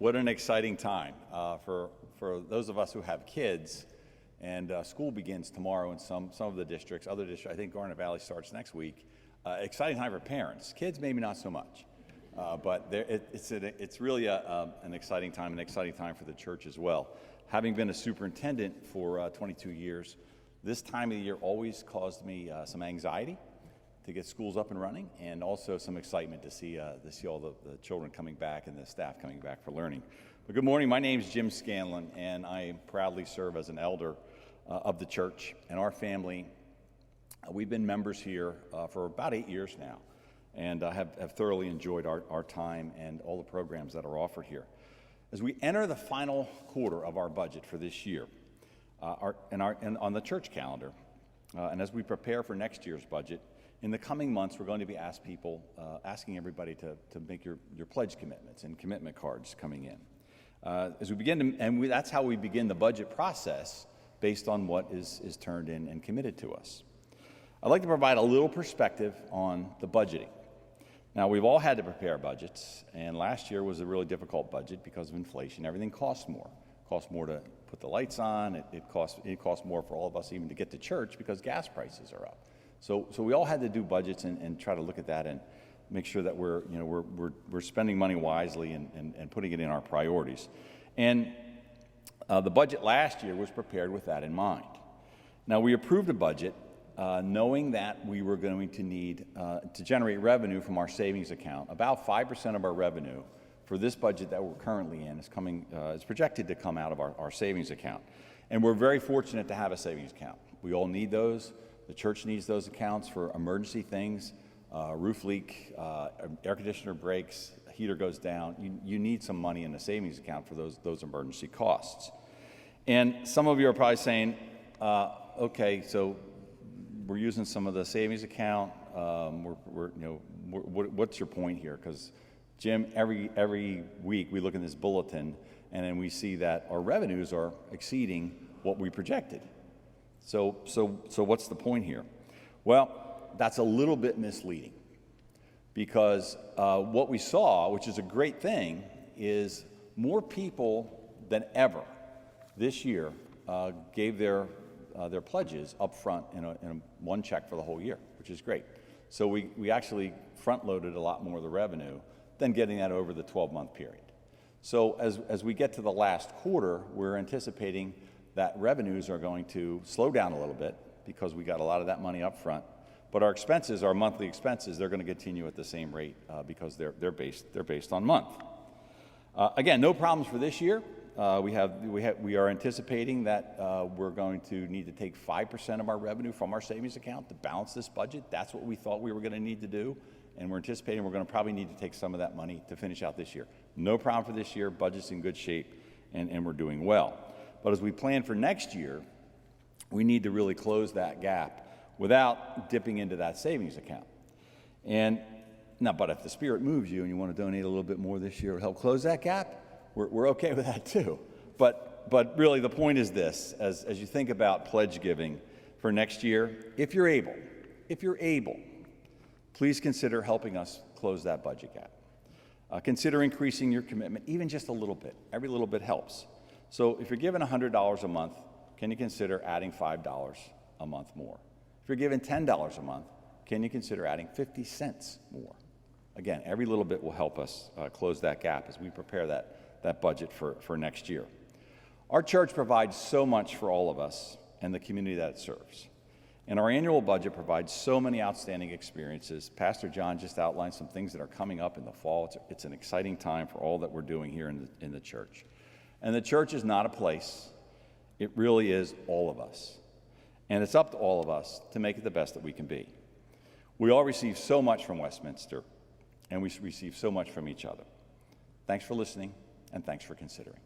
What an exciting time for those of us who have kids. And school begins tomorrow in some of the districts. Other districts, I think Garnet Valley starts next week. Exciting time for parents. Kids, maybe not so much. But it's really an exciting time for the church as well. Having been a superintendent for 22 years, this time of the year always caused me some anxiety to get schools up and running, and also some excitement to see all the children coming back and the staff coming back for learning. But good morning. My name is Jim Scanlon, and I proudly serve as an elder of the church. And our family, we've been members here for about 8 years now, and have thoroughly enjoyed our time and all the programs that are offered here. As we enter the final quarter of our budget for this year, and on the church calendar, and as we prepare for next year's budget, in the coming months, we're going to be asking everybody to make your pledge commitments and commitment cards coming in. As we begin that's how we begin the budget process based on what is turned in and committed to us. I'd like to provide a little perspective on the budgeting. Now, we've all had to prepare budgets, and last year was a really difficult budget because of inflation. Everything costs more. It costs more to put the lights on. It costs more for all of us even to get to church because gas prices are up. So we all had to do budgets and try to look at that and make sure that we're spending money wisely and putting it in our priorities. And the budget last year was prepared with that in mind. Now, we approved a budget knowing that we were going to need to generate revenue from our savings account. About 5% of our revenue for this budget that we're currently in is projected to come out of our savings account. And we're very fortunate to have a savings account. We all need those. The church needs those accounts for emergency things, roof leak, air conditioner breaks, heater goes down. You need some money in the savings account for those emergency costs. And some of you are probably saying, okay, so we're using some of the savings account. What's your point here? Because Jim, every week we look in this bulletin and then we see that our revenues are exceeding what we projected. So what's the point here? Well, that's a little bit misleading because what we saw, which is a great thing, is more people than ever this year gave their pledges up front in one check for the whole year, which is great. So we actually front-loaded a lot more of the revenue than getting that over the 12-month period. So as we get to the last quarter, we're anticipating that revenues are going to slow down a little bit because we got a lot of that money up front. But our expenses, our monthly expenses, they're going to continue at the same rate because they're based on month. Again, no problems for this year. We are anticipating that we're going to need to take 5% of our revenue from our savings account to balance this budget. That's what we thought we were going to need to do, and we're anticipating we're going to probably need to take some of that money to finish out this year. No problem for this year. Budget's in good shape, and we're doing well. But as we plan for next year, we need to really close that gap without dipping into that savings account. And now, but if the Spirit moves you and you want to donate a little bit more this year to help close that gap, we're okay with that too. But really the point is this, as you think about pledge giving for next year, if you're able, please consider helping us close that budget gap. Consider increasing your commitment even just a little bit. Every little bit helps. So if you're giving $100 a month, can you consider adding $5 a month more? If you're giving $10 a month, can you consider adding 50 cents more? Again, every little bit will help us close that gap as we prepare that budget for next year. Our church provides so much for all of us and the community that it serves. And our annual budget provides so many outstanding experiences. Pastor John just outlined some things that are coming up in the fall. It's an exciting time for all that we're doing here in the church. And the church is not a place. It really is all of us. And it's up to all of us to make it the best that we can be. We all receive so much from Westminster, and we receive so much from each other. Thanks for listening, and thanks for considering.